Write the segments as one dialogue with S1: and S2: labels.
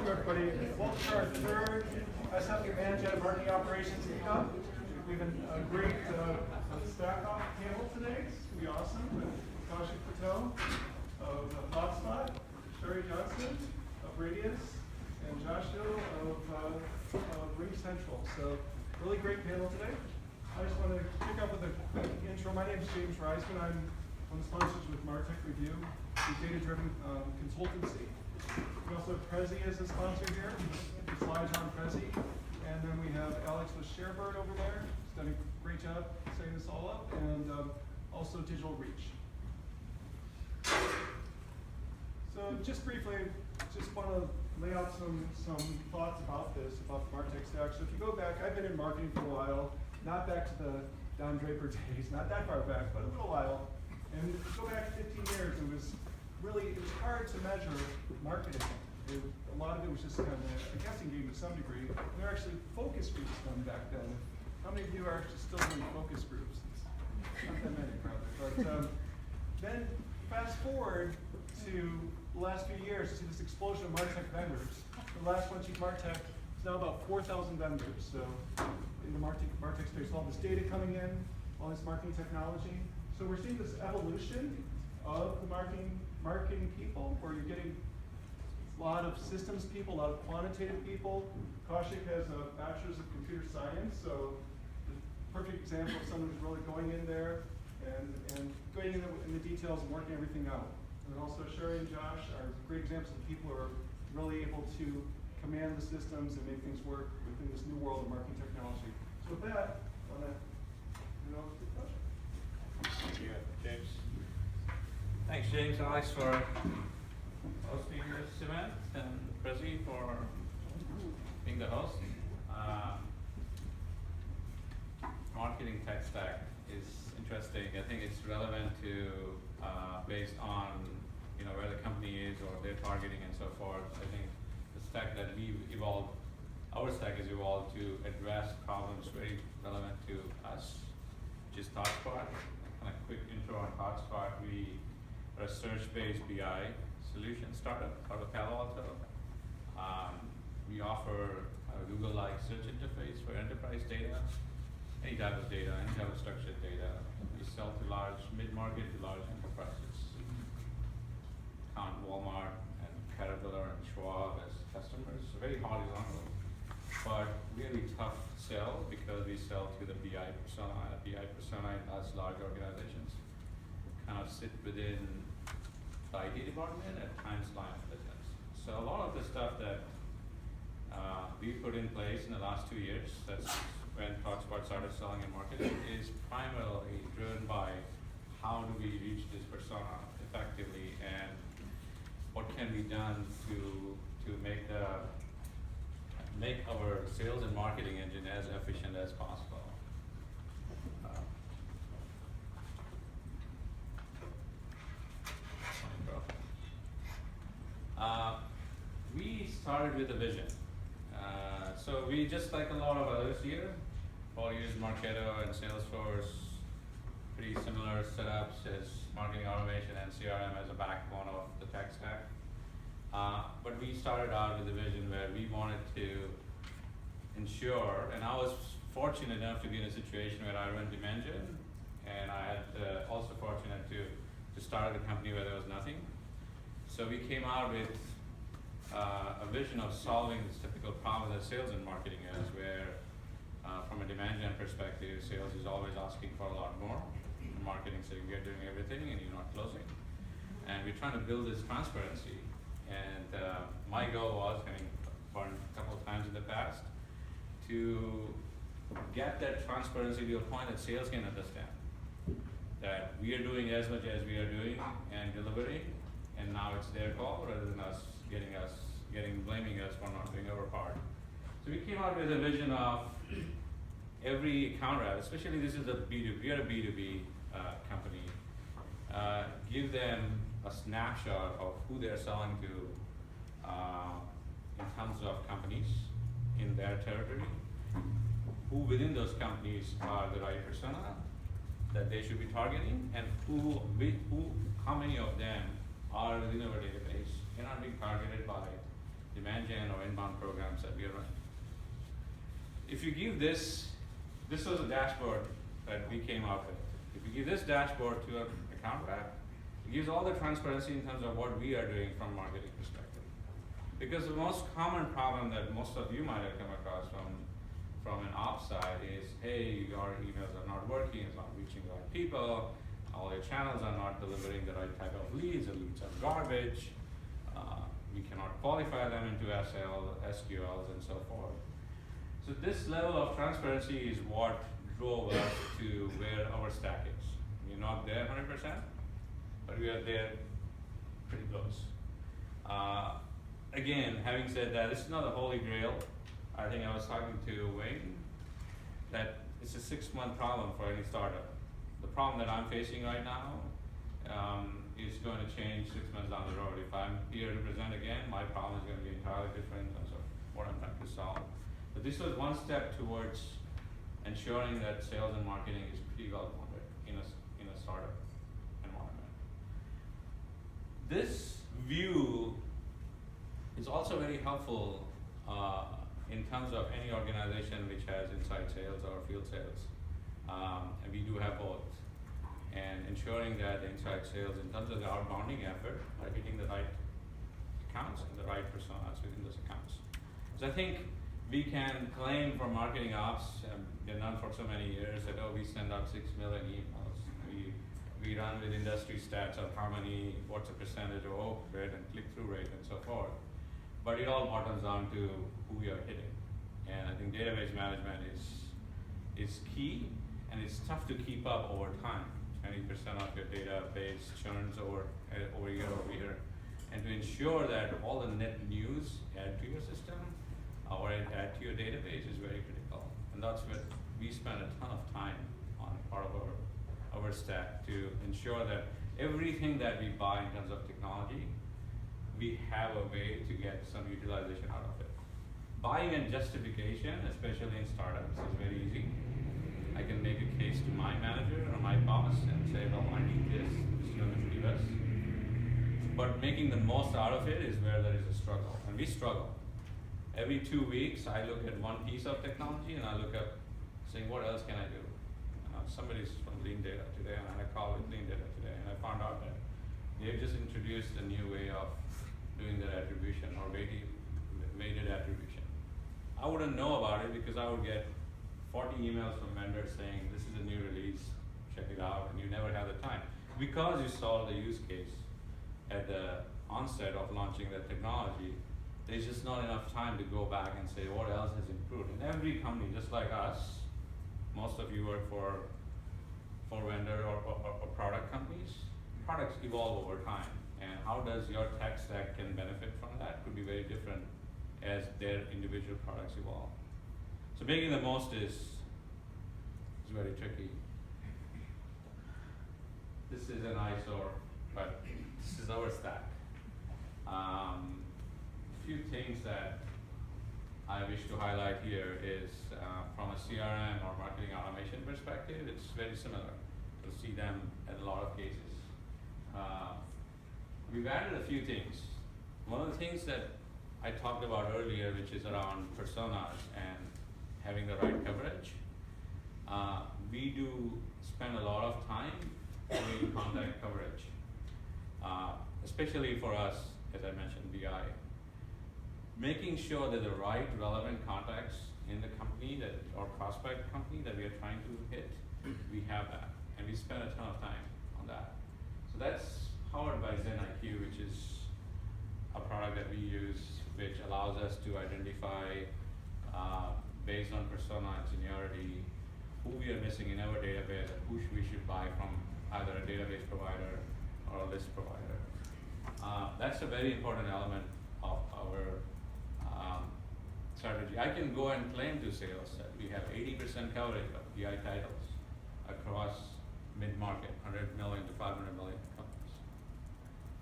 S1: everybody. Welcome to our third SFU Management Marketing Operations Meetup. We have a great stack-off panel today. It's going to be awesome with Kaushik Patel of ThoughtSpot, Shari, Johnston of Radius, and Joshua of RingCentral. So, really great panel today. I just want to kick off with a quick intro. My name is Riseman. I'm one of the sponsors with MarTech Review, a data-driven consultancy. We also have Prezi as a sponsor here. Slides on Prezi. And then we have Alex with Sharebird over there. He's done a great job setting this all up. And also Digital Reach. So just briefly, just want to lay out some thoughts about this, about the MarTech stack. So if you go back, I've been in marketing for a while, not back to the Don Draper days, not that far back, but a little while. And if you go back 15 years, it was hard to measure marketing. A lot of it was just kind of a guessing game to some degree. There were actually focus groups done back then. How many of you are actually still doing focus groups? It's not that many, probably. But then fast forward to the last few years, you see this explosion of MarTech vendors. The last one, Chief MarTech, is now about 4,000 vendors. So in the MarTech space, all this data coming in, all this marketing technology. So we're seeing this evolution of the marketing people, where you're getting a lot of systems people, a lot of quantitative people. Kaushik has a bachelor's of computer science, so the perfect example of someone who's really going in there and going in the details and working everything out. And also Shari and Josh are great examples of people who are really able to command the systems and make things work within this new world of marketing technology. So with that, I want to hand it over to Kaushik.
S2: Thank you, James. Thanks, James and Alex, for hosting this event, and Prezi for being the host. Marketing tech stack is interesting. I think it's relevant to based on where the company is or their targeting and so forth. I think the stack that we've evolved, our stack has evolved to address problems very relevant to us, which is ThoughtSpot. Kind of quick intro on ThoughtSpot. We are a search-based BI solution startup out of Palo Alto. We offer a Google-like search interface for enterprise data, any type of data, any type of structured data. We sell to large mid-market to large enterprises. Count Walmart and Caterpillar and Schwab as customers. So very horizontal, but really tough sell because we sell to the BI persona. BI persona in large organizations kind of sit within the IT department, at times line of business. So a lot of the stuff that we put in place in the last 2 years, that's when ThoughtSpot started selling and marketing, is primarily driven by how do we reach this persona effectively and what can be done to make our sales and marketing engine as efficient as possible. We started with a vision. So we, just like a lot of others here, all use Marketo and Salesforce, pretty similar setups as marketing automation and CRM as a backbone of the tech stack. But we started out with a vision where we wanted to ensure, and I was fortunate enough to be in a situation where I run Dimension, and I had also fortunate to start at a company where there was nothing. So we came out with a vision of solving this typical problem that sales and marketing has, where from a demand gen perspective, sales is always asking for a lot more. And marketing saying we are doing everything and you're not closing. And we're trying to build this transparency. And my goal was, having burned a couple of times in the past, to get that transparency to a point that sales can understand. That we are doing as much as we are doing and delivering, and now it's their call rather than us blaming us for not doing our part. So we came out with a vision of every account rep, especially this is a B2B, we are a B2B company, give them a snapshot of who they're selling to in terms of companies in their territory, who within those companies are the right persona that they should be targeting, and how many of them are within our database and are being targeted by demand gen or inbound programs that we are running. If you give this was a dashboard that we came up with. If you give this dashboard to an account rep, it gives all the transparency in terms of what we are doing from marketing perspective. Because the most common problem that most of you might have come across from an ops side is, hey, your emails are not working, it's not reaching the right people, all your channels are not delivering the right type of leads, the leads are garbage, we cannot qualify them into SQLs and so forth. So this level of transparency is what drove us to where our stack is. We're not there 100%, but we are there pretty close. Again, having said that, this is not a holy grail. I think I was talking to Wayne that it's a 6-month problem for any startup. The problem that I'm facing right now is going to change 6 months down the road. If I'm here to present again, my problem is going to be entirely different in terms of what I'm trying to solve. But this was one step towards ensuring that sales and marketing is pretty well bonded in a startup environment. This view is also very helpful in terms of any organization which has inside sales or field sales. And we do have both. And ensuring that the inside sales, in terms of the outbounding effort, are hitting the right accounts and the right personas within those accounts. So I think we can claim for marketing ops, been done for so many years, that we send out 6 million emails. We run with industry stats of what's the percentage of open rate and click-through rate and so forth. But it all boils down to who we are hitting. And I think database management is key, and it's tough to keep up over time. 20% of your database churns over year over year. And to ensure that all the net news add to your system or add to your database is very critical. And that's what we spend a ton of time on part of our stack to ensure that everything that we buy in terms of technology, we have a way to get some utilization out of it. Buying and justification, especially in startups, is very easy. I can make a case to my manager or my boss and say, well, I need this is going to give us. But making the most out of it is where there is a struggle, and we struggle. Every 2 weeks, I look at one piece of technology and I look up saying, what else can I do? Somebody's from Lean Data today, and I had a call with Lean Data today, and I found out that they've just introduced a new way of doing their attribution or weighted attribution. I wouldn't know about it because I would get 40 emails from vendors saying, this is a new release, check it out, and you never have the time. Because you saw the use case at the onset of launching the technology, there's just not enough time to go back and say, what else has improved? And every company, just like us, most of you work for vendor or product companies, products evolve over time. And how does your tech stack can benefit from that could be very different as their individual products evolve. So making the most is very tricky. This is an eyesore, but this is our stack. A few things that I wish to highlight here is from a CRM or marketing automation perspective, it's very similar. You'll see them in a lot of cases. We've added a few things. One of the things that I talked about earlier, which is around personas and having the right coverage. We do spend a lot of time doing contact coverage, especially for us, as I mentioned, BI. Making sure that the right relevant contacts in the company or prospect company that we are trying to hit, we have that, and we spend a ton of time on that. So that's powered by ZenIQ, which is a product that we use, which allows us to identify based on persona and seniority, who we are missing in our database and who we should buy from either a database provider or a list provider. That's a very important element of our strategy. I can go and claim to sales that we have 80% coverage of BI titles across mid-market, 100 million to 500 million companies.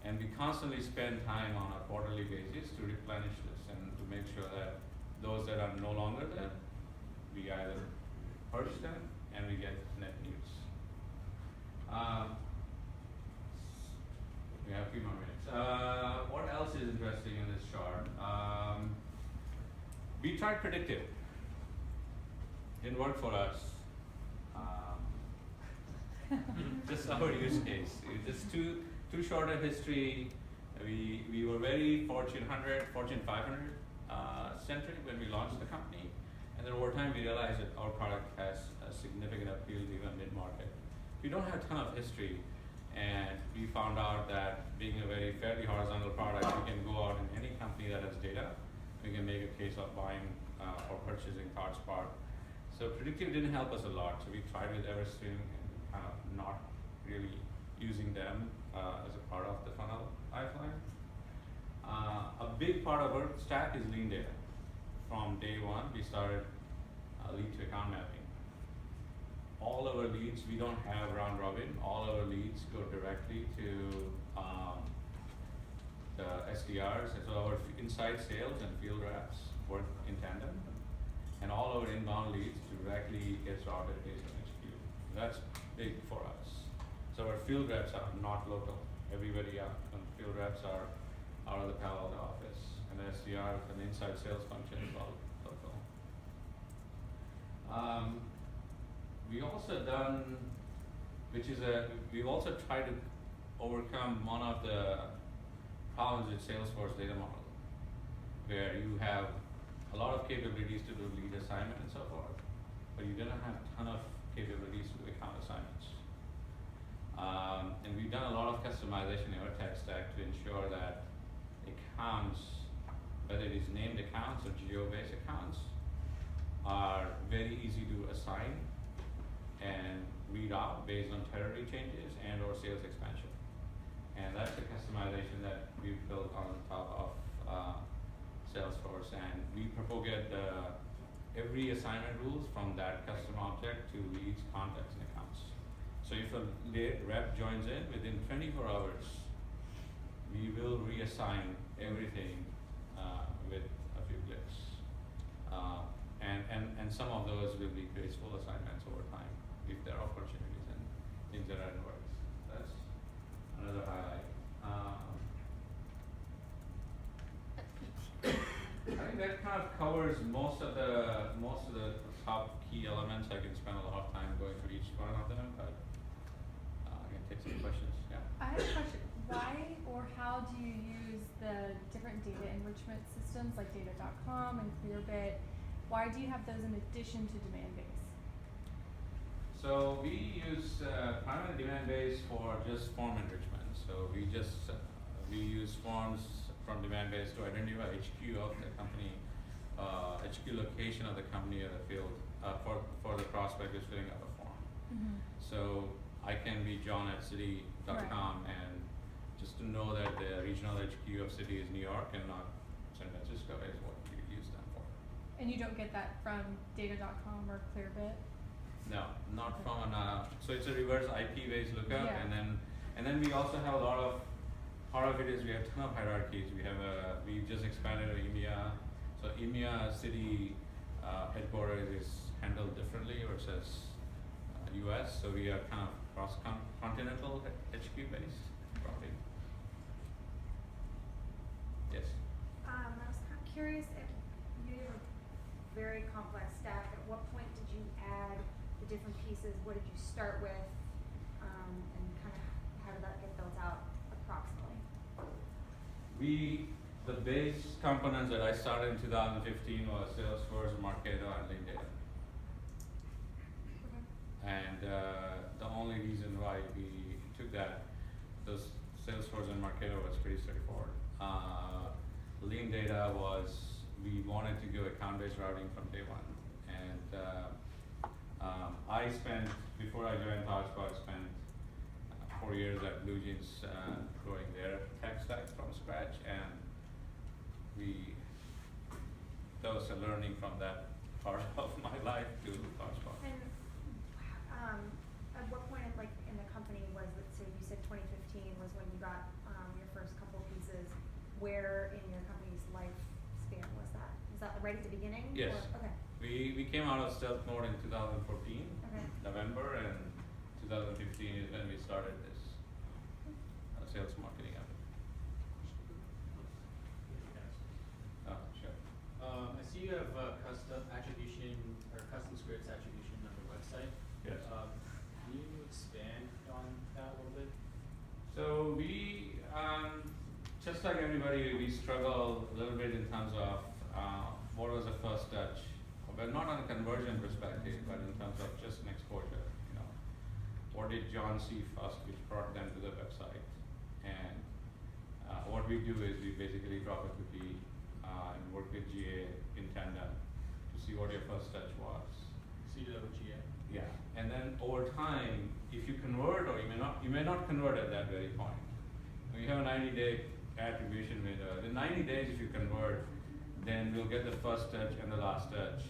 S2: And we constantly spend time on a quarterly basis to replenish this and to make sure that those that are no longer there, we either purge them and we get net news. We have a few more minutes. What else is interesting in this chart? We tried predictive. Didn't work for us. Just our use case. It was just too short a history. We were very Fortune 100, Fortune 500 centric when we launched the company, and then over time we realized that our product has a significant appeal to even mid-market. We don't have a ton of history, and we found out that being a very fairly horizontal product, we can go out in any company that has data. We can make a case of buying or purchasing ThoughtSpot. So predictive didn't help us a lot. So we tried with Everstream and kind of not really using them as a part of the funnel pipeline. A big part of our stack is lean data. From day one, we started lead to account mapping. All our leads, we don't have round robin. All our leads go directly to the SDRs, and so our inside sales and field reps work in tandem, and all our inbound leads directly gets routed based on HQ. That's big for us. So our field reps are not local. Everybody out, and field reps are out of the Palo Alto office, and the SDR and the inside sales function is all local. We also done, we've also tried to overcome one of the problems with Salesforce data model, where you have a lot of capabilities to do lead assignment and so forth, but you don't have a ton of capabilities to do account assignments. And we've done a lot of customization in our tech stack to ensure that accounts, whether it is named accounts or geo-based accounts, are very easy to assign and read out based on territory changes and or sales expansion. And that's a customization that we've built on top of Salesforce, and we propagate every assignment rules from that custom object to leads, contacts, and accounts. So if a rep joins in, within 24 hours, we will reassign everything with a few clicks. And some of those will be graceful assignments over time if there are opportunities and things that are in works. That's another highlight. I think that kind of covers most of the top key elements. I can spend a lot of time going through each one of them, but I can take some questions. Yeah.
S3: I have a question. Why or how do you use the different data enrichment systems like data.com and Clearbit? Why do you have those in addition to Demandbase?
S2: So we use primarily Demandbase for just form enrichment. So we use forms from Demandbase to identify HQ of the company, HQ location of the company or the field for the prospect who's filling out a form.
S3: Mm-hmm.
S2: So I can be John at city.com
S3: Right.
S2: and just to know that the regional HQ of city is New York and not San Francisco is what we use them for.
S3: And you don't get that from data.com or Clearbit?
S2: No, not
S3: Okay.
S2: from so it's a reverse IP based lookup,
S3: Yeah.
S2: and then we also have a lot of, part of it is we have a ton of hierarchies. We just expanded our EMEA, so EMEA city headquarters is handled differently versus US, so we are kind of cross-continental HQ based probably. Yes.
S4: I was kind of curious if you have a very complex stack. At what point did you add the different pieces? What did you start with? And kind of how did that get built out approximately?
S2: The base components that I started in 2015 was Salesforce, Marketo, and Lean Data.
S4: Okay.
S2: And the only reason why we took that, those Salesforce and Marketo was pretty straightforward. Lean Data was, we wanted to go account-based routing from day one. And I spent, before I joined ThoughtSpot, I spent 4 years at Blue Jeans growing their tech stack from scratch, and that was a learning from that part of my life to ThoughtSpot.
S4: And at what point, in the company was it? So you said 2015 was when you got your first couple pieces. Where in your company's lifespan was that? Was that right at the beginning?
S2: Yes.
S4: Or, okay.
S2: We came out of stealth mode in 2014,
S4: Okay.
S2: November, and 2015 is when we started this sales marketing effort.
S5: Yes.
S2: Sure.
S5: I see you have
S2: we, just like everybody, we struggle a little bit in terms of what was the first touch. Well, not on a conversion perspective, but in terms of just an exposure. You know, what did John see first, which brought them to the website? And what we do is we basically drop a cookie and work with GA in tandem to see what your first touch was.
S5: So you do that with GA?
S2: Yeah, and then over time, if you convert, or you may not convert at that very point. We have a 90-day attribution window. In 90 days, if you convert, then we'll get the first touch and the last touch.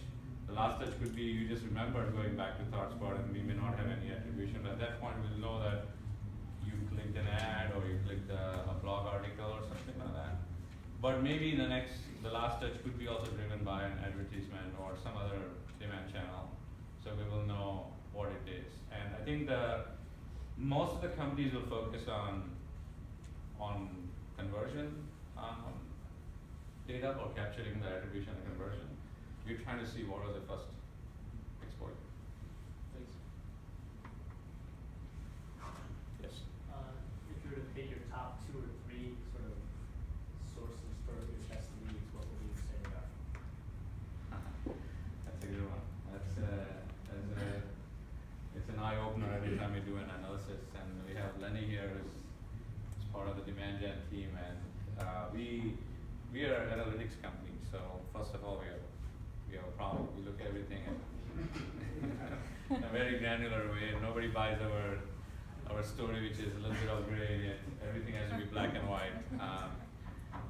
S2: The last touch could be you just remembered going back to ThoughtSpot, and we may not have any attribution, but at that point we'll know that you clicked an ad or you clicked a blog article or something like that. But maybe the last touch could be also driven by an advertisement or some other demand channel, so we will know what it is. And I think most of the companies will focus on conversion data or capturing the attribution and conversion. We're trying to see what was the first exploit.
S5: Thanks.
S2: Yes.
S5: If you were to pick your top 2 or 3 sort of sources for your test leads, what would you say they are?
S2: That's a good one. It's an eye opener every time we do an analysis, and we have Lenny here who's part of the demand gen team, and we are an analytics company. So first of all, we have a problem. We look at everything in a very granular way. Nobody buys our story, which is a little bit of gray in it. Everything has to be black and white.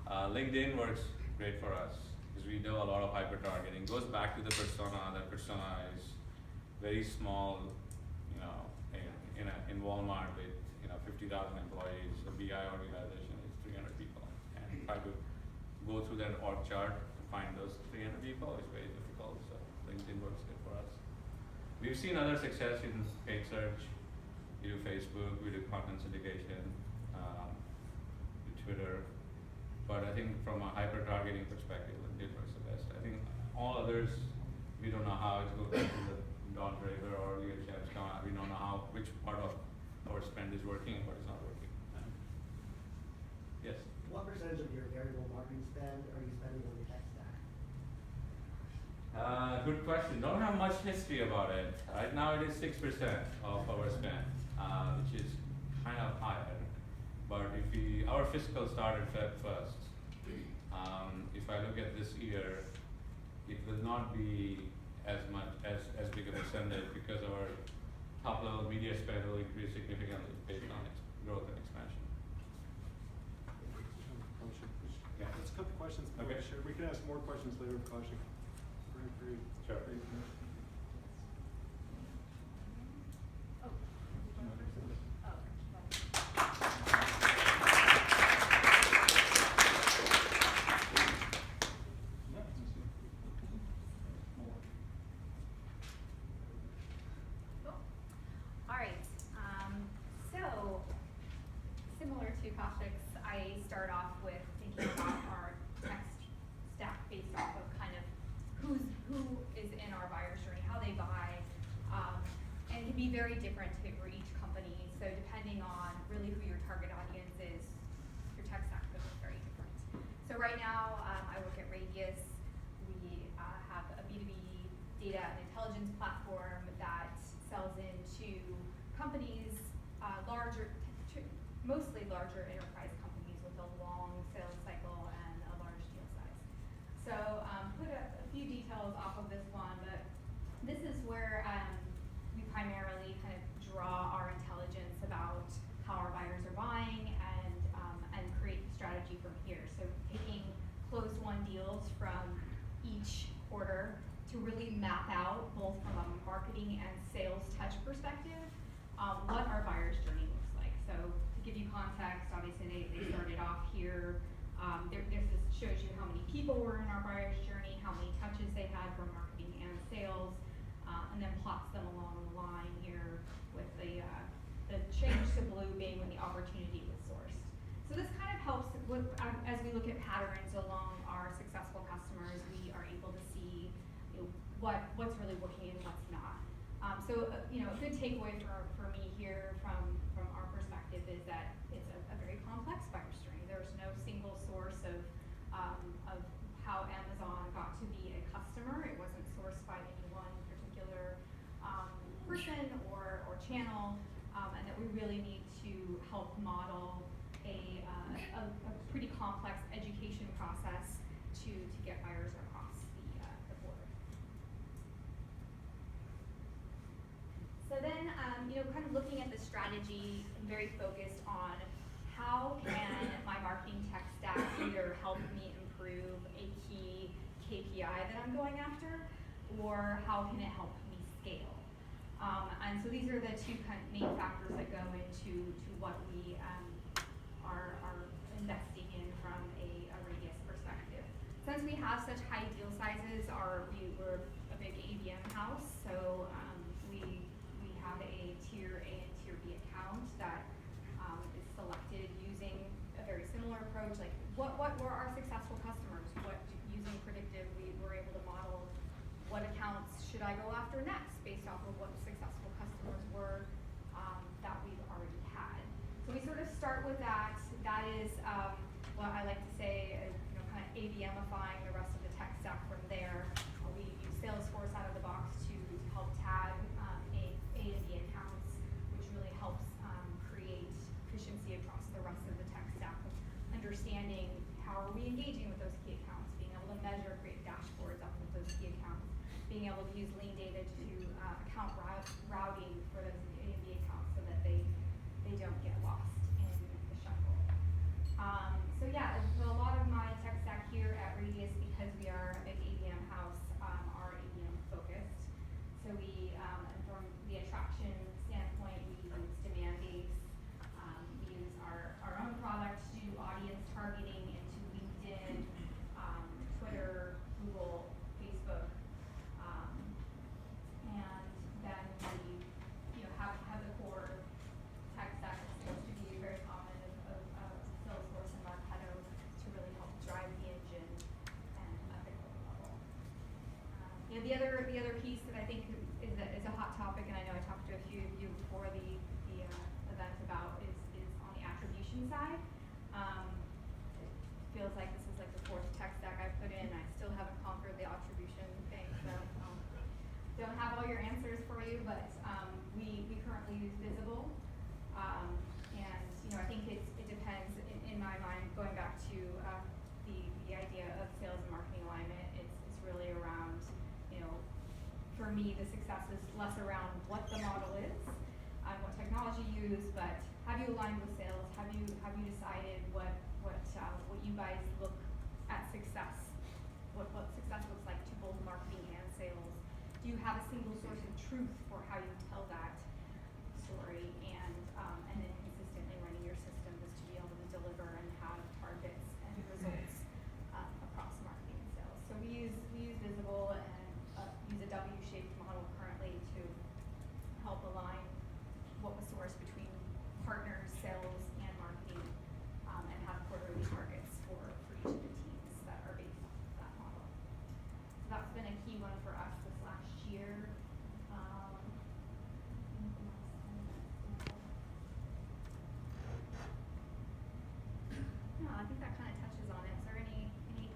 S2: LinkedIn works great for us because we do a lot of hyper targeting. Goes back to the persona. That persona is very small. You know, in Walmart with 50,000 employees. The BI organization is 300 people, and try to go through that org chart to find those 300 people is very difficult. So LinkedIn works good for us. We've seen other success in paid search. We do Facebook, we do content syndication, we do Twitter. But I think from a hyper targeting perspective, LinkedIn works the best. I think all others, we don't know how it's going to the Don Draper or Leah Chap's come out. We don't know which part of our spend is working and what is not working. Yes?
S6: What percentage of your variable marketing spend are you spending on your tech stack?
S2: Good question. Don't have much history about it. Right now it is 6% of our spend, which is kind of higher. But if our fiscal started Feb 1st, if I look at this year, it will not be as big a percentage because our top level media spend will increase significantly based on its growth and expansion. Yeah.
S1: Let's cut the questions.
S2: Okay.
S1: Sure. We can ask more questions later, Kaushik. Great.
S2: Sure.
S1: Great.
S7: Alright, so similar to Kaushik's, I start off with thinking about our text stack based off of kind of who is in our buyer's journey, how they buy, and it can be very different for each company. So depending on really who your target audience is, your tech stack could look very different. So right now, I work at Radius. We have a B2B data and intelligence platform that sells into companies, mostly larger enterprise companies with a long sales cycle and a large deal size. So put a few details off of this one, but this is where we primarily kind of draw our intelligence about how our buyers are buying and create strategy from here. So taking closed won deals from each quarter to really map out, both from a marketing and sales touch perspective, what our buyer's journey looks like. So to give you context, obviously they started off here. This shows you how many people were in our buyer's journey, how many touches they had from marketing and sales, and then plots them along the line here with the change to blue being when the opportunity was sourced. So this kind of helps as we look at patterns along our successful customers. We are able to see what's really working and what's not. So a good takeaway for me here from our perspective is that it's a very to get buyers across the board. So then, kind of looking at the strategy, I'm very focused on how can my marketing tech stack either help me improve a key KPI that I'm going after, or how can it help me scale? And so these are the two kind of main factors that go into what we are investing in from a radius perspective. Since we have such high deal sizes, we're a big ABM house, so we have a tier A and tier B account that is selected using a very similar approach. Like what were our successful customers? Using predictive, we were able to model what accounts should I go after next based off of what the successful customers were that we've already had. So we sort of start with that. That is what I like to say is kind of ABMifying the rest of the tech stack from there. We use Salesforce out of the box to help tag A and B accounts, which really helps create efficiency across the rest of the tech stack of understanding how are we engaging with those key accounts, being able to measure, create dashboards off of those key accounts, being able to use lean data to do account routing for those A and B accounts so that they don't get lost in the shuffle. So a lot of my tech stack here at Radius, because we are a big ABM house, are ABM focused. So we, from the attraction standpoint, we use demand-based. We use our own product to do audience targeting into LinkedIn, Twitter, Google, Facebook, and then we, have the core tech stack that's supposed to be very common of Salesforce and MarTech to really help drive the engine and at the global level. The other piece that I think is a hot topic, and I know I talked to a few of you before the event about is on the attribution side. It feels like this is like the fourth tech stack I've put in. I still haven't conquered the attribution thing, so don't have all your answers for you, but we currently use Visible, and I think it depends in my mind. Going back to the idea of sales and marketing alignment, it's really around for me the success is less around what the model is, what technology you use, but have you aligned with sales? Have you decided what you guys look at success? What success looks like to both marketing and sales? Do you have a single source of truth for how you tell that story, and then consistently running your systems to be able to deliver and have targets and results across marketing and sales? So we use Visible and use a W-shaped model currently to help align what was sourced between partners, sales, and marketing, and have quarterly targets for each of the teams that are based off of that model. So that's been a key one for us this last year. I think that kind of touches on it. Is there any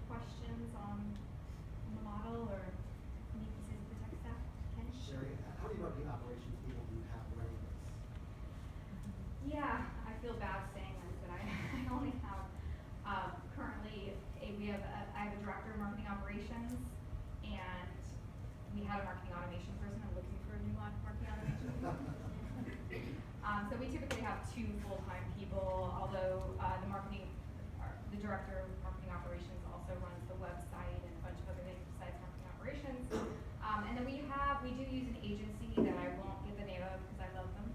S7: questions on the model or any pieces of the tech stack? Ken?
S6: Shari, how many marketing operations people do you have running this?
S7: Yeah, I feel bad saying this, but I only have currently I have a director of marketing operations, and we had a marketing automation person. I'm looking for a new marketing automation person. So we typically have 2 full-time people, although the director of marketing operations also runs the website and a bunch of other things besides marketing operations. And then we do use an agency that I won't give the name of because I love them.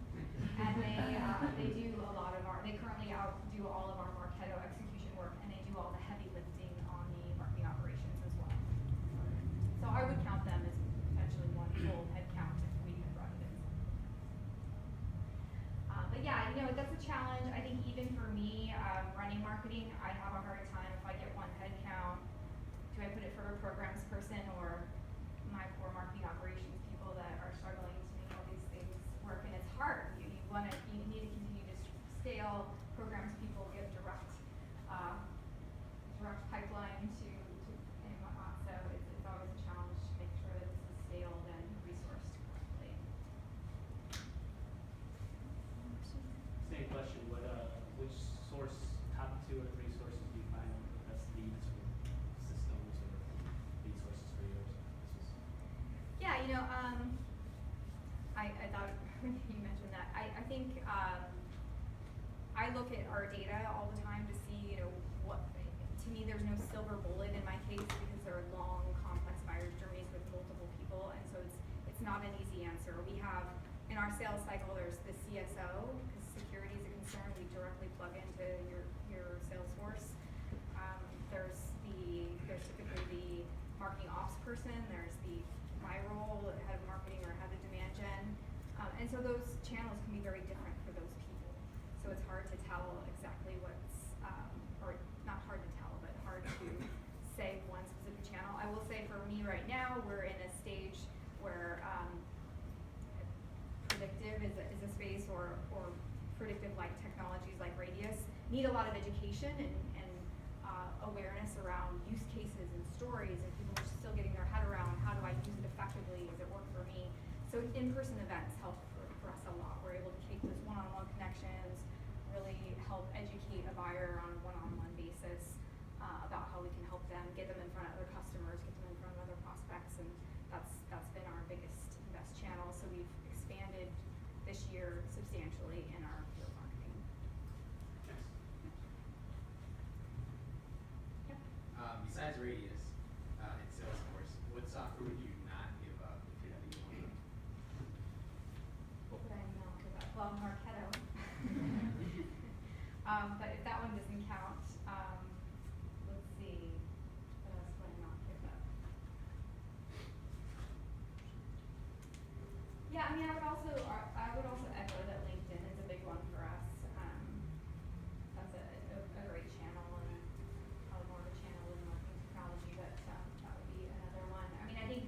S7: And they do a lot of they currently do all of our Marketo execution work, and they do all the heavy lifting on the marketing operations as well. So I would count them as potentially one full head count if we had brought it in. But yeah, that's a challenge. I think even for me, running marketing, I have a hard time if I get one head count Yeah, you know, I thought you mentioned that. I think I look at our data all the time to see, you know, what, to me, there's no silver bullet in my case because there are long, complex buyer's journeys with multiple people, and so it's not an easy answer. We have, in our sales cycle, there's the CSO, because security is a concern, we directly plug into your Salesforce. There's typically the marketing ops person, there's my role, head of marketing or head of demand gen. And so those channels can be very different for those people. So it's hard to tell exactly what's, or not hard to tell, but hard to say one specific channel. I will say for me right now, we're in a stage where predictive is a space or predictive like technologies like Radius need a lot of education and awareness around use cases and stories, and people are still getting their head around how do I use it effectively, does it work for me? So in-person events help for us a lot. We're able to take those one-on-one connections, really help educate a buyer on a one-on-one basis about how we can help them, get them in front of other customers, get them in front of other prospects, and that's been our biggest and best channel. So we've expanded this year substantially in our field marketing. Yep.
S8: Besides Radius and Salesforce, what software would you not give up if you had to give one up?
S7: What would I not give up? Well, Marketo. But if that one doesn't count, let's see, what else would I not give up? Yeah, I mean, I would also echo that LinkedIn is a big one for us. That's a great channel and probably more of a channel in marketing technology, but that would be another one. I mean, I think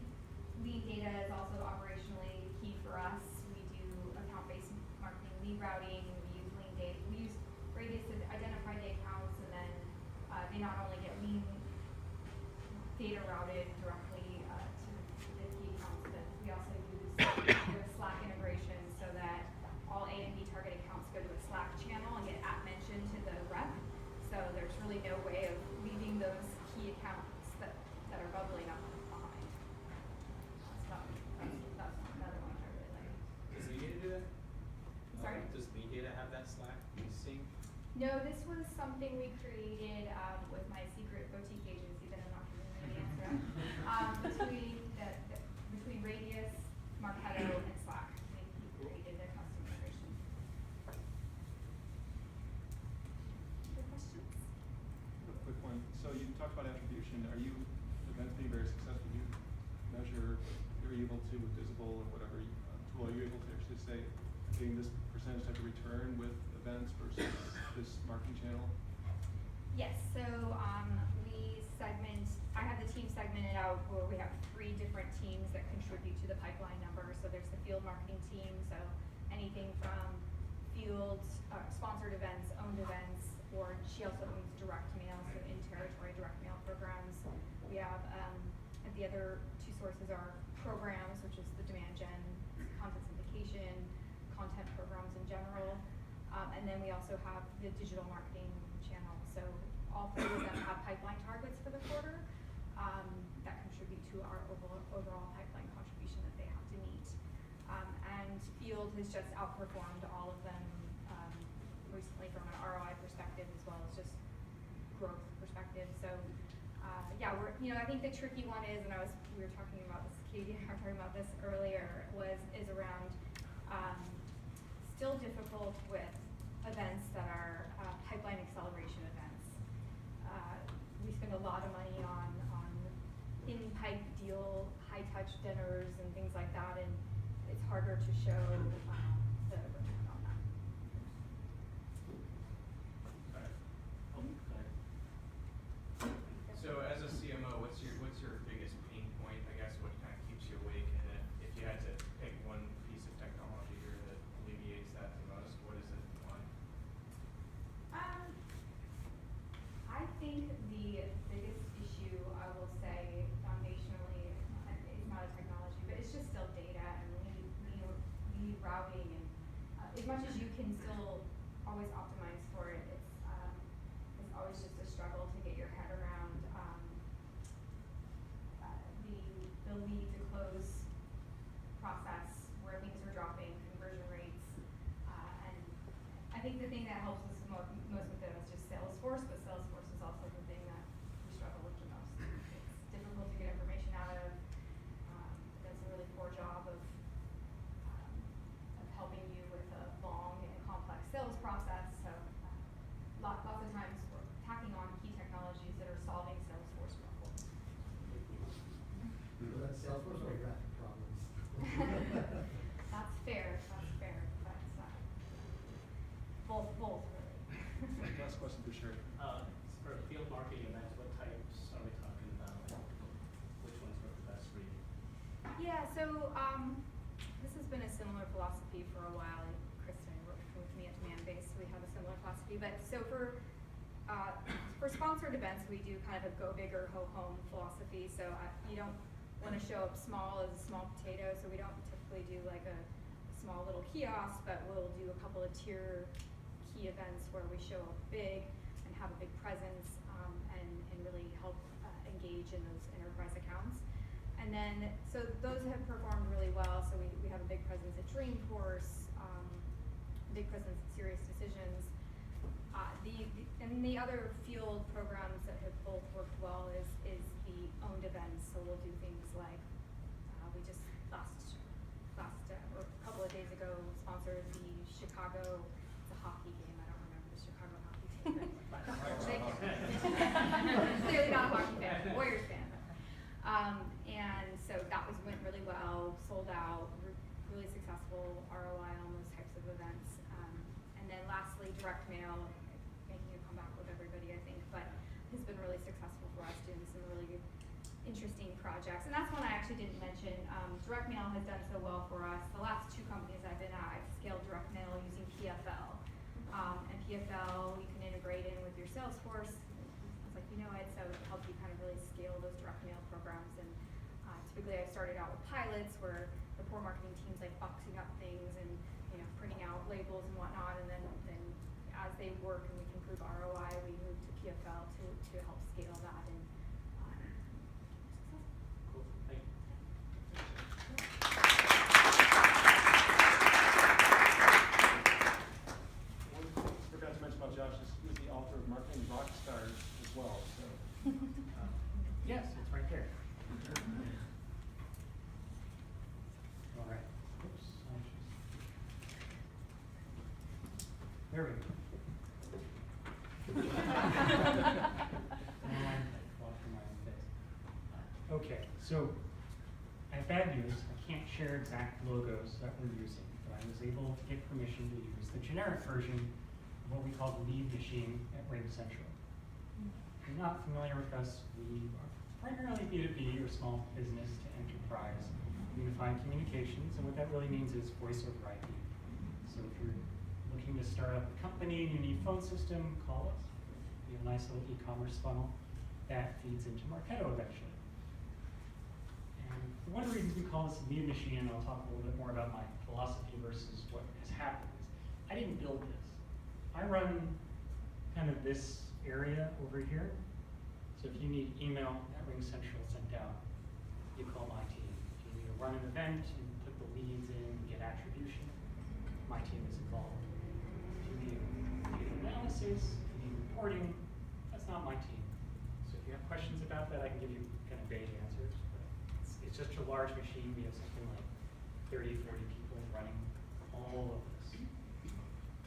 S7: lead data is also operationally key for us. We do account-based marketing, lead routing, we use lean data. We use Radius to identify the accounts, and then they not only get lean data routed directly to the key accounts, but we also use the Slack integration so that all A and B target accounts go to a Slack channel and get mentioned to the rep. So there's really no way of leaving those key accounts that are bubbling up behind. That's another one I really like.
S8: Does lead data do that?
S7: Sorry?
S8: Does lead data have that Slack sync?
S7: No, this was something we created with my secret boutique agency that I'm not going to really answer. Between Radius, Marketo, and Slack, we created a custom integration. Other questions?
S1: A quick one. So you talked about attribution. Are you, events being very successful, do you measure, are you able to, with Visible or whatever tool, are you able to actually say, getting this percentage type of return with events versus this marketing channel?
S7: Yes, so I have the team segmented out where we have 3 different teams that contribute to the pipeline number. So there's the field marketing team, so anything from field, sponsored events, owned events, or she also owns direct mail, so in-territory direct mail programs. We have, the other 2 sources are programs, which is the demand gen, content syndication, content programs in general. And then we also have the digital marketing channel. So all 3 of them have pipeline targets for the quarter that contribute to our overall pipeline contribution that they have to meet. And field has just outperformed all of them recently from an ROI perspective as well as just growth perspective. So yeah, I think the tricky one is, and we were talking about this, Katie and I were talking about this earlier, is around still difficult with events that are pipeline acceleration events. We spend a lot of money on in-pipe deal, high-touch dinners and things like that, and it's harder to show the return on that.
S8: So as a CMO, what's your biggest pain point? I guess what kind of keeps you awake, and then if you had to pick one piece of technology here that alleviates that the most, what is it? Why?
S7: I think the biggest issue, I will say, foundationally, is not a technology, but it's just still data and lead routing so this has been a similar philosophy for a while, and Kristen worked with me at Demandbase, so we have a similar philosophy. But so for sponsored events, we do kind of a go big or go home philosophy. So you don't want to show up small as a small potato, so we don't typically do like a small little kiosk, but we'll do a couple of tier key events where we show up big and have a big presence and really help engage in those enterprise accounts. And then, so those have performed really well. So we have a big presence at Dreamforce, big presence at Serious Decisions. And the other field programs that have both worked well is the owned events. So we'll do things like, we just or a couple of days ago sponsored the Chicago, it's a hockey game, I don't remember the Chicago hockey team. Clearly not a hockey fan, Warriors fan. And so that went really well, sold out, really successful ROI on those types of events. And then lastly, direct mail, making a comeback with everybody, I think, but has been really successful for us, doing some really interesting projects. And that's one I actually didn't mention. Direct mail has done so well for us. The last two companies I've been at, I've scaled direct mail using PFL. And PFL, you can integrate in with your Salesforce. It's like, you know it, so it helps you kind of really scale those direct mail programs. And typically I started out with pilots where the poor marketing team's like boxing up things and printing out labels and whatnot, and then as they work and we can prove ROI, we move to PFL to help scale that and
S5: Cool, thank you.
S1: One thing I forgot to mention about Josh is he was the author of Marketing Rockstars as well. So
S9: Yes, it's right there. All right. Oops. There we go. Okay, so I have bad news. I can't share exact logos that we're using, but I was able to get permission to use the generic version of what we call the lead machine at RingCentral. If you're not familiar with us, we are primarily B2B or small business to enterprise unified communications, and what that really means is voice over IP. So if you're looking to start up a company and you need a phone system, call us. We have a nice little e-commerce funnel that feeds into Marketo eventually. And one of the reasons we call this a lead machine, and I'll talk a little bit more about my philosophy versus what has happened, is I didn't build this. I run kind of this area over here. So if you need email at RingCentral sent out, you call my team. If you need to run an event and put the leads in and get attribution, my team is involved. If you need data analysis, if you need reporting, that's not my team. So if you have questions about that, I can give you kind of vague answers. But it's just a large machine. We have something like 30, 40 people running all of this.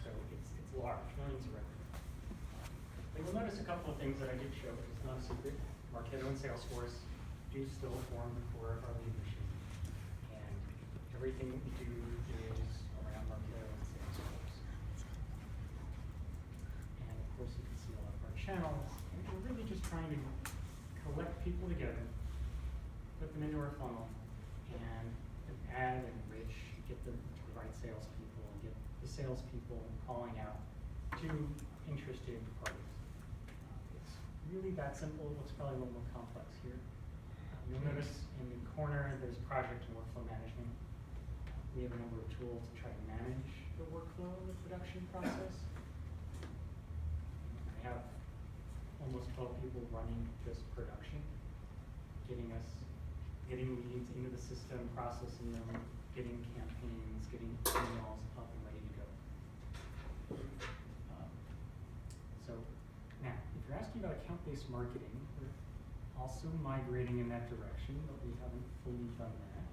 S9: So it's large, millions of records. And you'll notice a couple of things that I did show, but it's not a secret. Marketo and Salesforce do still form the core of our lead machine. And everything that we do is around Marketo and Salesforce. And of course, you can see all of our channels. And we're really just trying to collect people together, put them into our funnel, and add and enrich, get them to the right salespeople, and get the salespeople calling out to interested parties. It's really that simple. It looks probably a little more complex here. You'll notice in the corner there's project and workflow management. We have a number of tools to try to manage the workflow in the production process. I have almost 12 people running this production, getting leads into the system, processing them, getting campaigns, getting emails up and ready to go. So now, if you're asking about account-based marketing, we're also migrating in that direction, but we haven't fully done that.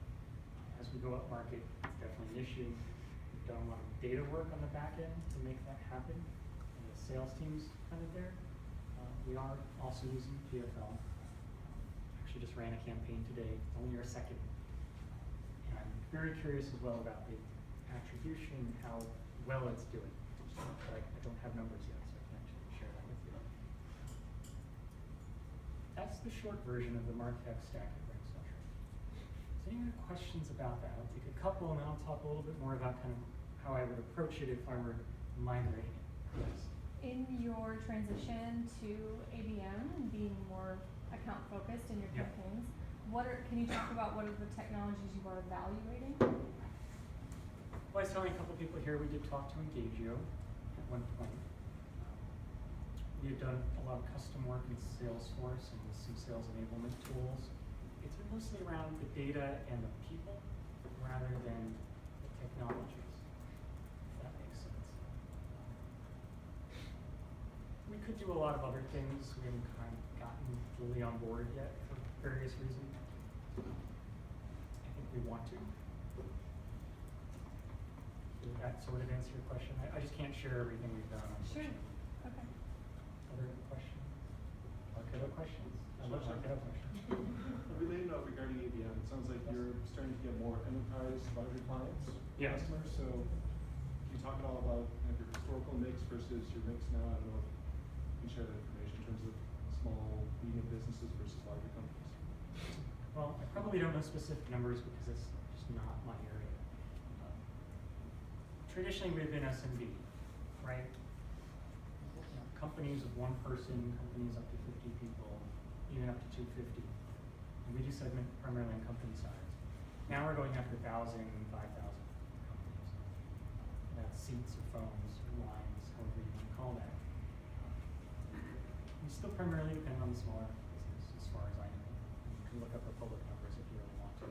S9: As we go up market, it's definitely an issue. We've done a lot of data work on the back end to make that happen, and the sales team's kind of there. We are also using PFL. Actually just ran a campaign today, only our second. And I'm very curious as well about the attribution, how well it's doing. But I don't have numbers yet, so I can actually share that with you. That's the short version of the MarTech stack at RingCentral. It's Any other questions about that? I'll take a couple and then I'll talk a little bit more about kind of how I would approach it if I were migrating it. Yes.
S3: In your transition to ABM and being more account focused in your
S9: Yeah.
S3: campaigns, can you talk about what are the technologies you are evaluating?
S9: Well, I was telling a couple people here, we did talk to Engagio at one point. We had done a lot of custom work in Salesforce and some sales enablement tools. It's been mostly around the data and the people rather than the technologies, if that makes sense. We could do a lot of other things. We haven't kind of gotten fully on board yet for various reasons. I think we want to. Did that sort of answer your question? I just can't share everything we've done,
S3: Sure.
S9: unfortunately.
S3: Okay.
S9: Other questions? Marketo questions? I love
S1: Sure.
S9: Marketo questions.
S1: A related note regarding ABM, it sounds like you're starting to get more enterprise larger clients,
S9: Yes.
S1: customers, so can you talk at all about kind of your historical mix versus your mix now? I don't know if you can share that information in terms of small, medium businesses versus larger companies.
S9: Well, I probably don't know specific numbers because it's just not my area. Traditionally, we've been SMB, right? You know, companies of one person, companies up to 50 people, even up to 250. And we do segment primarily in company size. Now we're going after 1,000, 5,000 companies. That's seats or phones or lines, however you want to call that. We still primarily depend on the smaller business, as far as I know. You can look up the public numbers if you really want to.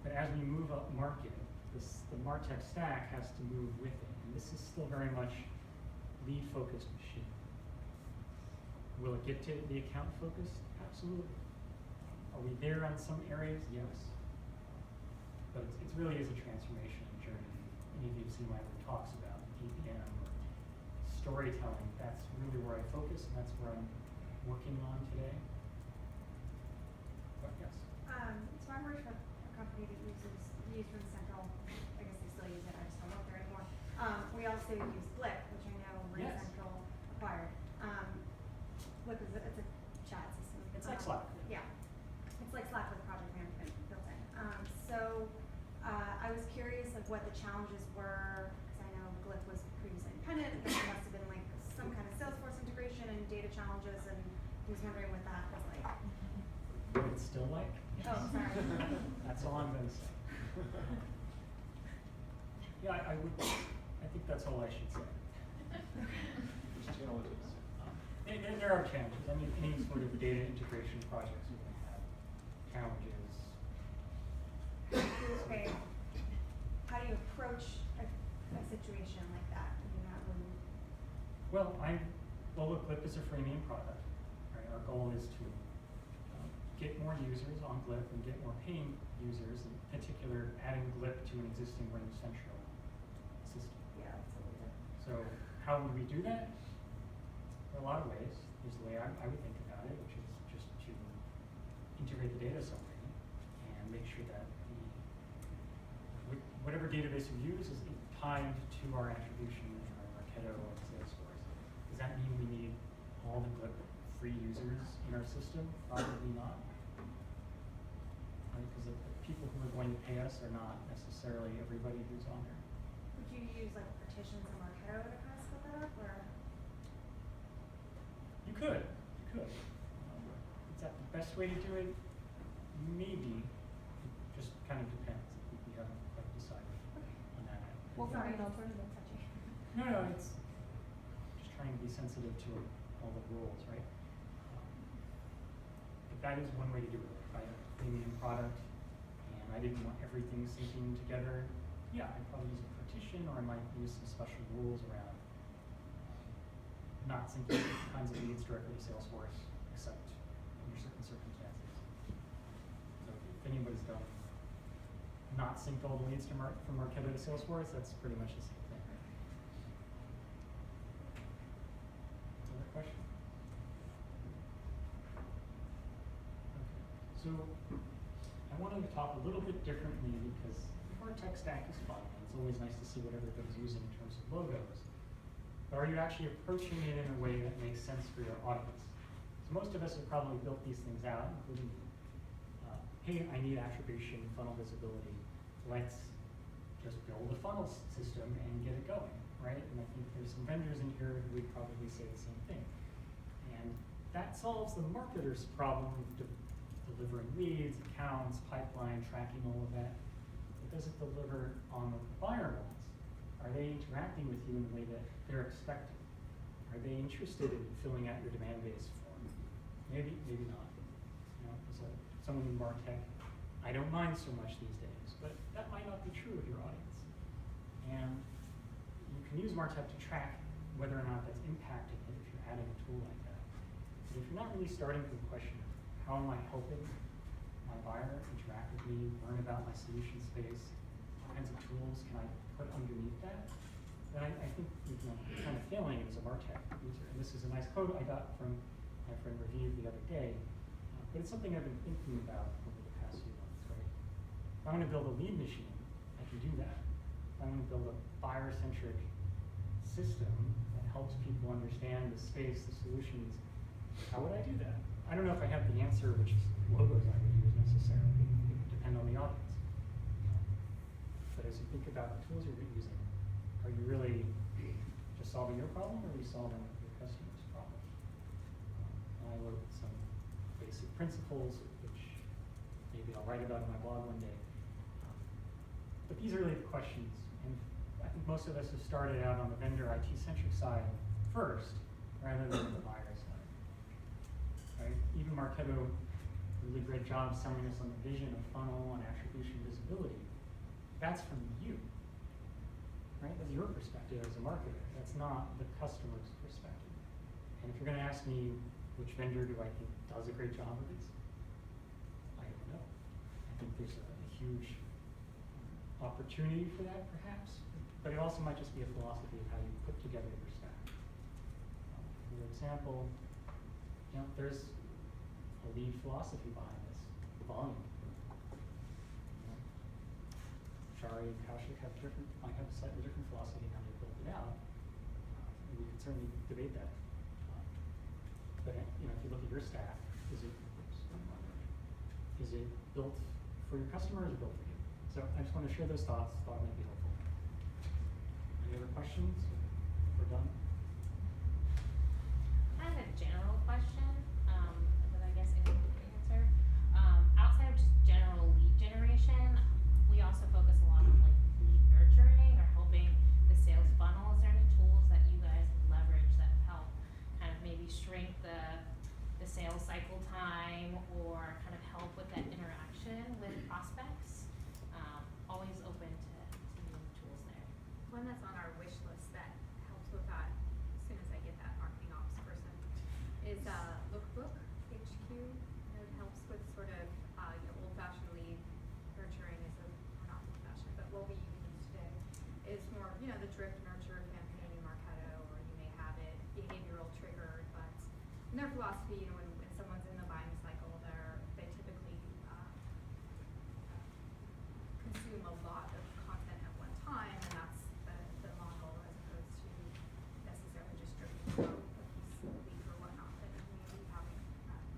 S9: But as we move up market, the MarTech stack has to move with it. And this is still very much lead-focused machine. Will it get to the account-focused? Absolutely. Are we there on some areas? Yes. But it really is a transformation journey. Any of you have seen my other talks about EPM or storytelling. That's really where I focus, and that's where I'm working on today. But yes.
S4: So I work for a company that we use RingCentral. I guess they still use it, I just don't work there anymore. We also use Blip, which I know
S9: Yes.
S4: RingCentral acquired. Blip is it's a chat system.
S9: It's like Slack.
S4: Yeah. It's like Slack with project management built in. So I was curious of what the challenges were, because I know Blip was previously independent. There must have been like some kind of Salesforce integration and data challenges, and I was wondering what that was like.
S9: What it's still like?
S4: Oh, sorry.
S9: That's all I'm gonna say. Yeah, I think that's all I should say.
S1: Which challenges?
S9: And there are challenges. I mean, any sort of data integration projects are going to have challenges.
S4: Okay. How do you approach a situation like that? You're not really.
S9: Well, look, Glip is a freemium product. Right? Our goal is to get more users on Glip and get more paying users, in particular adding Glip to an existing RingCentral system.
S4: Yeah, absolutely.
S9: So how would we do that? There are a lot of ways. There's the way I would think about it, which is just to integrate the data somewhere and make sure that whatever database we use is tied to our attribution in our Marketo and Salesforce. Does that mean we need all the Glip free users in our system? Probably not. Right? Because the people who are going to pay us are not necessarily everybody who's on there.
S4: Would you use like partitions in Marketo to kind of split that up, or?
S9: You could. Is that the best way to do it? Maybe. It just kind of depends. We haven't quite decided on that.
S3: What would
S4: Sorry.
S3: be an alternative?
S9: No, it's just trying to be sensitive to all the rules, right? But that is one way to do it. If I had a premium product and I didn't want everything syncing together, yeah, I'd probably use a partition, or I might use some special rules around not syncing kinds of leads directly to Salesforce, except under certain circumstances. So if anybody's done not synced all the leads from Marketo to Salesforce, that's pretty much the same thing. Other question? Okay. So I wanted to talk a little bit differently because our tech stack is fun. It's always nice to see what everybody's using in terms of logos. But are you actually approaching it in a way that makes sense for your audience? So most of us have probably built these things out, including hey, I need attribution, funnel visibility, let's just build a funnel system and get it going, right? And I think there's some vendors in here who would probably say the same thing. And that solves the marketer's problem of delivering leads, accounts, pipeline, tracking all of that. It doesn't deliver on what the buyer wants. Are they interacting with you in the way that they're expecting? Are they interested in filling out your demand-based form? Maybe, maybe not. You know, as someone in MarTech, I don't mind so much these days, but that might not be true of your audience. And you can use MarTech to track whether or not that's impacting it if you're adding a tool like that. But if you're not really starting with the question of how am I helping my buyer interact with me, learn about my solution space, what kinds of tools can I put underneath that, then I think you're kind of failing as a MarTech user. And this is a nice quote I got from my friend Raviv the other day, but it's something I've been thinking about over the past few months, right? If I want to build a lead machine, I can do that. If I want to build a buyer-centric system that helps people understand the space, the solutions, how would I do that? I don't know if I have the answer, which logos I would use necessarily. It would depend on the audience. But as you think about the tools you're using, are you really just solving your problem, or are you solving your customer's problem? And I wrote some basic principles, which maybe I'll write about in my blog one day. But these are really the questions, and I think most of us have started out on the vendor IT-centric side first, rather than the buyer side. Right? Even Marketo did a really great job selling us on the vision of funnel and attribution visibility. That's from you, right? That's your perspective as a marketer. That's not the customer's perspective. And if you're going to ask me which vendor do I think does a great job of this, I don't know. I think there's a huge opportunity for that, perhaps, but it also might just be a philosophy of how you put together your stack. For example, you know, there's a lead philosophy behind this, volume. Shari and Kaushik might have a slightly different philosophy on how they build it out. And we could certainly debate that. But you know, if you look at your stack, is it built for your customers or built for you? So I just want to share those thoughts. Thought it might be helpful. Any other questions? We're done.
S10: I have a general question, that I guess anyone can answer. Outside of just general lead generation, we also focus a lot on like lead nurturing or helping the sales funnel. Is there any tools that you guys leverage that help kind of maybe shrink the sales cycle time or kind of help with that interaction with prospects? Always open to new tools there.
S4: One that's on our wish list that helps with that as soon as I get that marketing ops person is Lookbook HQ. It helps with sort of old-fashioned lead nurturing or not old-fashioned, but what we use today is more the drift nurture campaign in Marketo, or you may have it behavioral triggered, but in their philosophy, when someone's in the buying cycle, they typically consume a lot of content at one time, and that's the model, as opposed to necessarily just drifting from a piece of lead or whatnot that you may be having,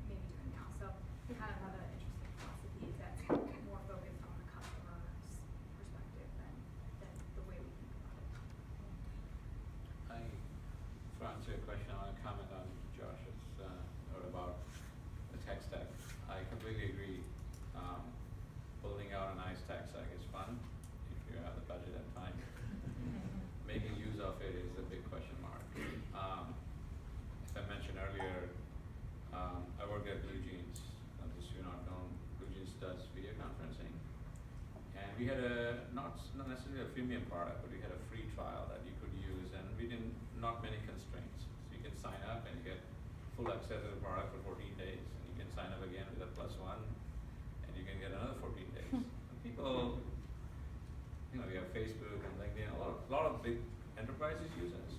S4: maybe doing now. So we kind of have an interesting philosophy that's more focused on the customer's perspective than the way we think about it.
S2: To answer your question, I want to comment on Josh's note about the tech stack. I completely agree. Building out a nice tech stack is fun if you have the budget and time. Making use of it is a big question mark. As I mentioned earlier, I work at Blue Jeans. Just so you're not known, Blue Jeans does video conferencing, and we had not necessarily a freemium product, but we had a free trial that you could use, and we didn't not many constraints. So you can sign up and you get full access to the product for 14 days, and you can sign up again with a +1, and you can get another 14 days. And people, we have Facebook and LinkedIn, a lot of big enterprises use us.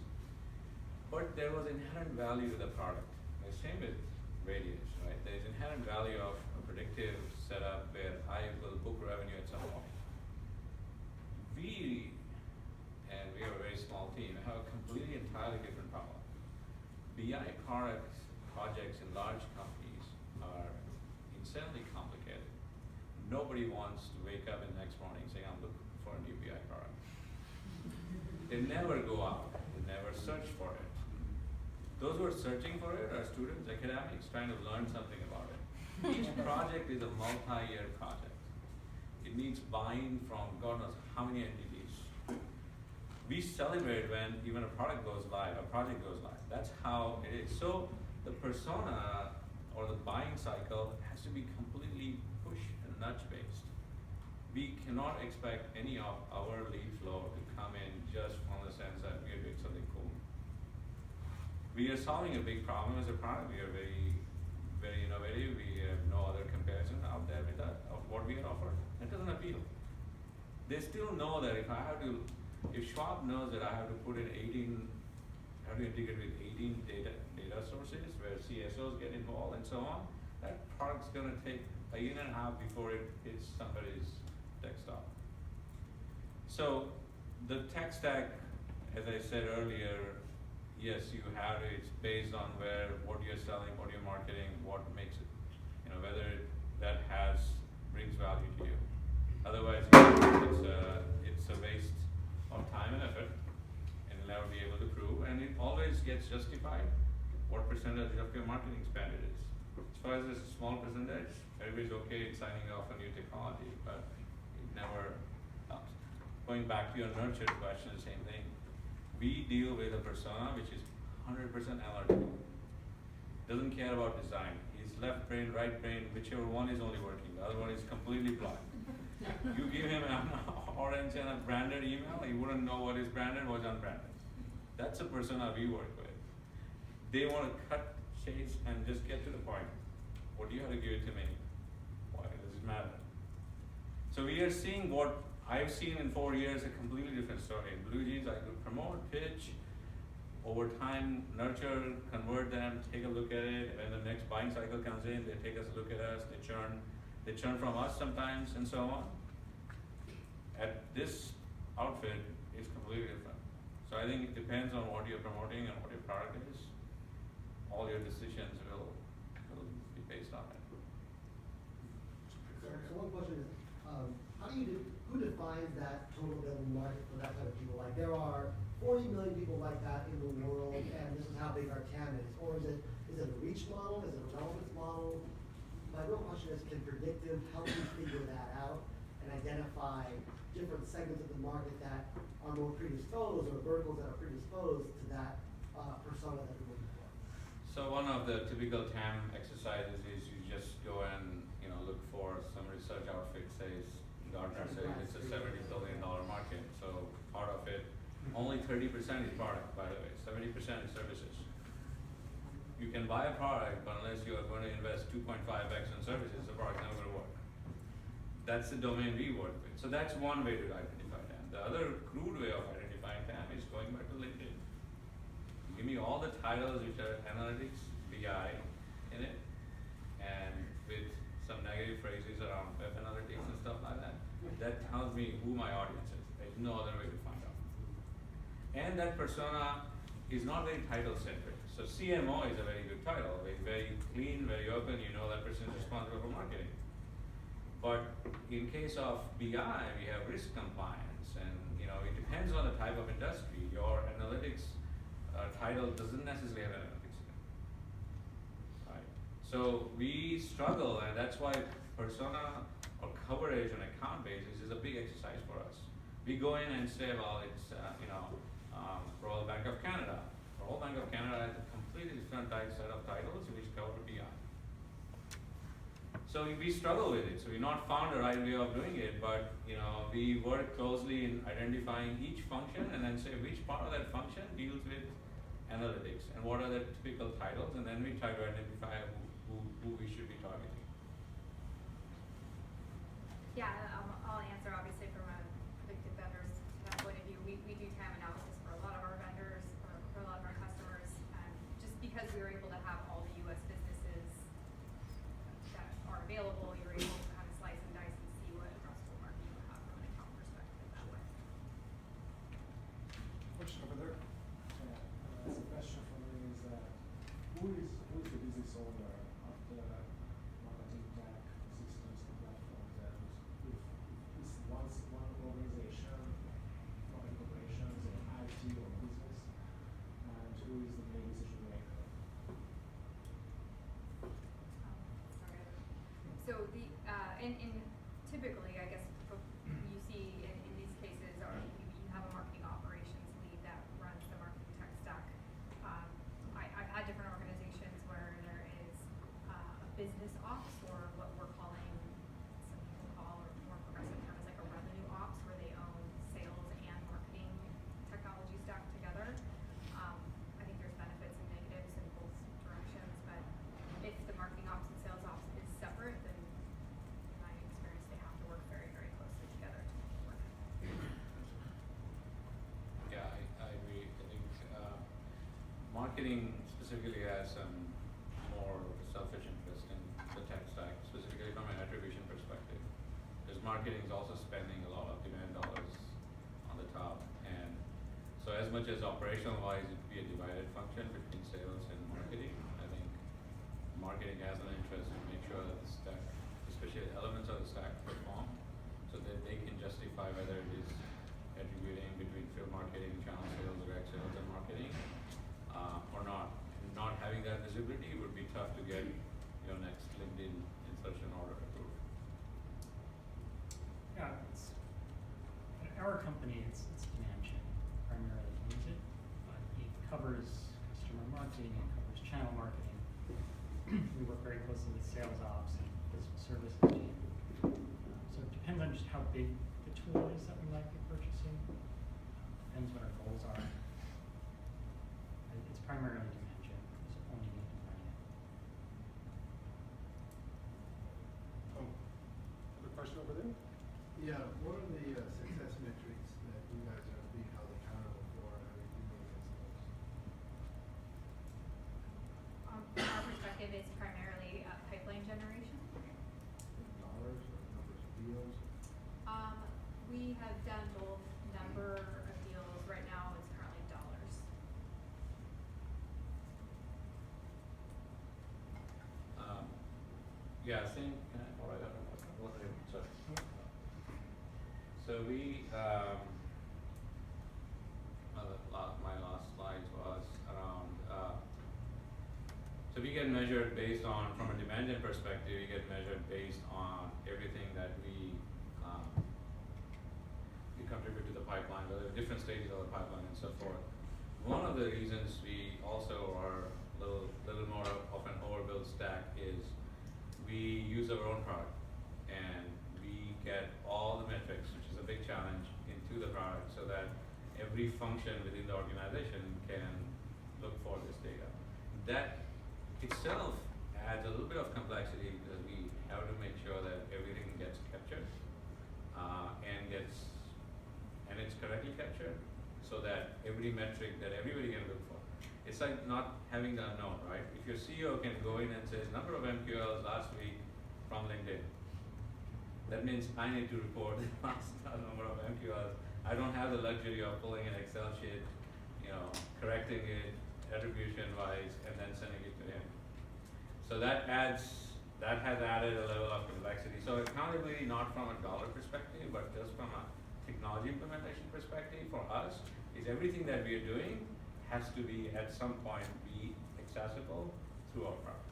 S2: But there was inherent value to the product. The same with Radius, right? There's inherent value of a predictive setup where I will book revenue at some point. We are a very small team, have a completely entirely different problem. BI projects in large companies are insanely complicated. Nobody wants to wake up in the next morning saying, I'm looking for a new BI product. They never go out, they never search for it. Those who are searching for it are students, academics, trying to learn something about it. Each project is a multi-year project. It needs buy-in from God knows how many entities. We celebrate when even a product goes live, a project goes live. That's how it is. So the persona or the buying cycle has to be completely push and nudge based. We cannot expect any of our lead flow to come in just from the sense that we are doing something cool. We are solving a big problem as a product. We are very, very innovative. We have no other comparison out there with that of what we offer. That doesn't appeal. They still know that if Schwab knows that I have to put in 18, have to integrate with 18 data sources where CSOs get involved and so on, that product's gonna take a year and a half before it hits somebody's desktop. So the tech stack, as I said earlier, yes, you have it. It's based on what you're selling, what you're marketing, what makes it, whether that brings value to you. Otherwise, it's a waste of time and effort, and you'll never be able to prove. And it always gets justified what percentage of your marketing spend it is. As far as it's a small percentage, everybody's okay signing off on new technology, but it never helps. Going back to your nurtured question, same thing. We deal with a persona which is 100% analytical. Doesn't care about design. His left brain, right brain, whichever one is only working. The other one is completely blind. You give him an orange and a branded email, he wouldn't know what is branded, what's unbranded. That's a persona we work with. They want to cut, chase, and just get to the point. What do you have to give it to me? Why does it matter? So we are seeing what I've seen in 4 years, a completely different story. In Blue Jeans, I could promote, pitch, over time, nurture, convert them, take a look at it. When the next buying cycle comes in, they take us a look at us, they churn from us sometimes, and so on. At this outfit, it's completely different. So I think it depends on what you're promoting and what your product is. All your decisions will be based on it.
S6: So one question is, who defines that total available market for that type of people? Like there are 40 million people like that in the world, and this is how big our TAM is. Or is it a reach model? Is it a relevance model? My real question is, can predictive help you figure that out and identify different segments of the market that are more predisposed or verticals that are predisposed to that persona that you're looking for?
S2: So one of the typical TAM exercises is you just go and look for some research outfit says, Gartner says it's a $70 billion market. So part of it, only 30% is product, by the way, 70% is services. You can buy a product, but unless you are going to invest 2.5x in services, the product's never going to work. That's the domain we work with. So that's one way to identify TAM. The other crude way of identifying TAM is going back to LinkedIn. Give me all the titles which are analytics, BI in it, and with some negative phrases around web analytics and stuff like that. That tells me who my audience is. There's no other way to find out. And that persona is not very title centric. So CMO is a very good title. It's very clean, very open. You know that person is responsible for marketing. But in case of BI, we have risk compliance, and it depends on the type of industry. Your analytics title doesn't necessarily have analytics in it. Right? So we struggle, and that's why persona or coverage on account basis is a big exercise for us. We go in and say, well, it's Royal Bank of Canada. Royal Bank of Canada has a completely different set of titles which cover BI. So we struggle with it. So we've not found the right way of doing it, but we work closely in identifying each function and then say which part of that function deals with analytics and what are the typical titles, and then we try to identify who we should be targeting.
S4: Yeah, I'll answer obviously from a predictive vendors point of view. We do TAM analysis for a lot of our vendors, or for a lot of our customers, just because we were able to have all the US businesses that are available, you're able to kind of slice and dice and see what addressable market you have from an account perspective that way.
S1: Question over there.
S11: The question for me is who is the business owner of the marketing tech systems and platforms, and
S4: So the, and typically, I guess, you see in these cases, or you have a marketing operations lead that runs the marketing tech stack. I've had different organizations where there is a business ops, or what we're calling, some people call, or more progressive terms, like a revenue ops, where they own sales and marketing technology stack together. I think there's benefits and negatives in both directions, but if the marketing ops and sales ops is separate, then in my experience, they have to work very, very closely together to make it work.
S2: Yeah, I agree. I think marketing specifically has some more selfish interest in the tech stack, specifically from an attribution perspective. Because marketing is also spending a lot of demand dollars on the top, and so as much as operational wise, it would be a divided function between sales and marketing. I think marketing has an interest to make sure that the stack, especially elements of the stack, perform, so that they can justify whether it is attributing between field marketing, channel sales, direct sales, and marketing, or not. And not having that visibility would be tough to get your next LinkedIn insertion order approved.
S9: Yeah, at our company, it's demand gen primarily owns it, but it covers customer marketing, it covers channel marketing. We work very closely with sales ops and business services team. So it depends on just how big the tool is that we might be purchasing. Depends what our goals are. It's primarily demand gen, is owning it and running it.
S1: Other question over there?
S11: Yeah, what are the success metrics that you guys are being held accountable for, and how are you doing against those?
S4: From our perspective, it's primarily pipeline generation.
S11: Dollars or numbers of deals?
S4: We have done both number of deals. Right now, it's currently dollars.
S2: Yeah, same. Can I? All right. Sorry. So we, my last slide was around. So we get measured based on, from a demand gen perspective, we get measured based on everything that we contribute to the pipeline, whether different stages of the pipeline and so forth. One of the reasons we also are a little more of an overbuild stack is we use our own product, and we get all the metrics, which is a big challenge, into the product so that every function within the organization can look for this data. That itself adds a little bit of complexity because we have to make sure that everything gets captured and it's correctly captured so that every metric that everybody can look for. It's like not having the unknown, right? If your CEO can go in and says number of MQLs last week from LinkedIn, that means I need to report the last number of MQLs. I don't have the luxury of pulling an Excel sheet, correcting it attribution-wise, and then sending it to him. So that has added a level of complexity. So accountability not from a dollar perspective, but just from a technology implementation perspective for us is everything that we are doing has to be at some point be accessible through our product.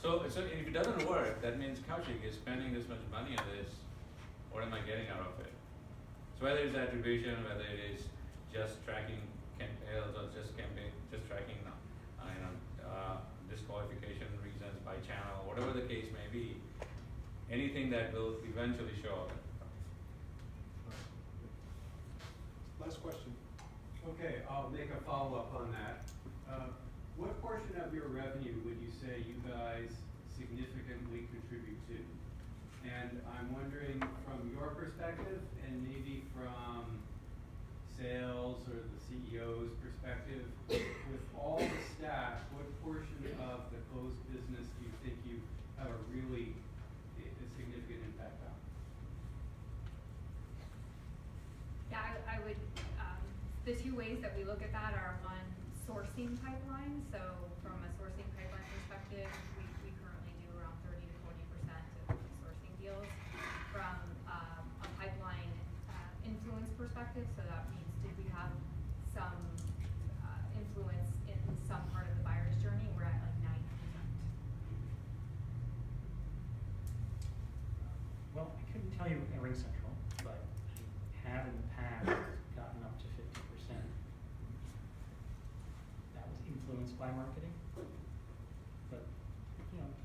S2: So if it doesn't work, that means Kaushik is spending this much money on this. What am I getting out of it? So whether it's attribution, whether it is just tracking campaigns or just tracking disqualification reasons by channel, whatever the case may be, anything that will eventually show up.
S1: Last question.
S12: Okay, I'll make a follow-up on that. What portion of your revenue would you say you guys significantly contribute to? And I'm wondering from your perspective and maybe from sales or the CEO's perspective, with all the staff, what portion of the closed business do you think you have a really significant impact on?
S4: Yeah, I would, the two ways that we look at that are one, sourcing pipeline. So from a sourcing pipeline perspective, we currently do around 30 to 40% of sourcing deals. From a pipeline influence perspective, so that means did we have some influence in some part of the buyer's journey, we're at like 90%.
S9: tell you at RingCentral, but I have in the past gotten up to 50%. That was influenced by marketing. But,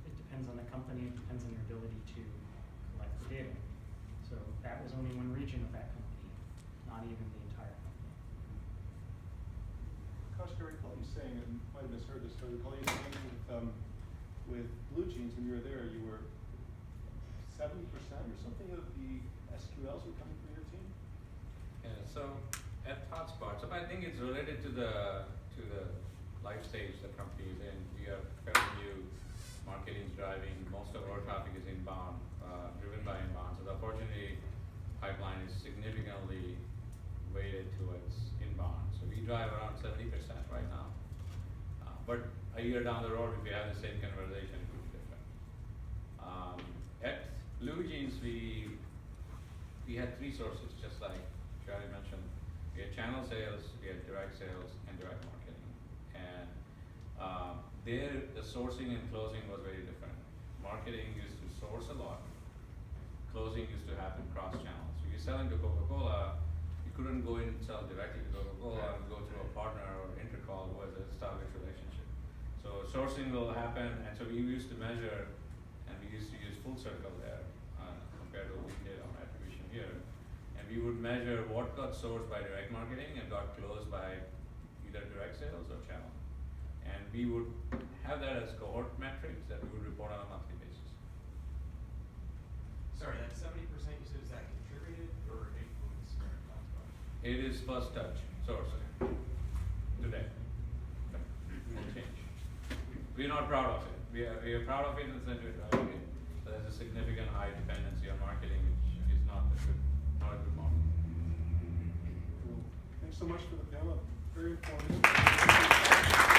S9: it depends on the company, it depends on your ability to collect the data. So that was only one region of that company, not even the entire company.
S1: Kaushik, I recall you saying, and I might have misheard this, but I recall you saying with Blue Jeans, when you were there, you were 70% or something of the SQLs were coming from your team?
S2: Yeah, so at ThoughtSpot, so I think it's related to the life stage the company is in. We are fairly new, marketing is driving, most of our traffic is inbound, driven by inbound. So the opportunity pipeline is significantly weighted towards inbound. So we drive around 70% right now. But a year down the road, if we have the same conversation, it could be different. At Blue Jeans, we had three sources, just like Shari mentioned. We had channel sales, we had direct sales, and direct marketing. And there, the sourcing and closing was very different. Marketing used to source a lot. Closing used to happen cross-channel. So you're selling to Coca-Cola, you couldn't go in and sell directly to Coca-Cola and go through a partner or Intercall who has an established relationship. So sourcing will happen, and so we used to measure, and we used to use full circle there compared to what we did on attribution here. And we would measure what got sourced by direct marketing and got closed by either direct sales or channel. And we would have that as cohort metrics that we would report on a monthly basis.
S8: Sorry, that 70% you said, is that contributed or influenced?
S2: It is first touch sourcing today. It will change. We're not proud of it. We are proud of it in the sense we're driving it. So there's a significant high dependency on marketing, which is not a good model.
S1: Cool. Thanks so much for the panel. Very informative.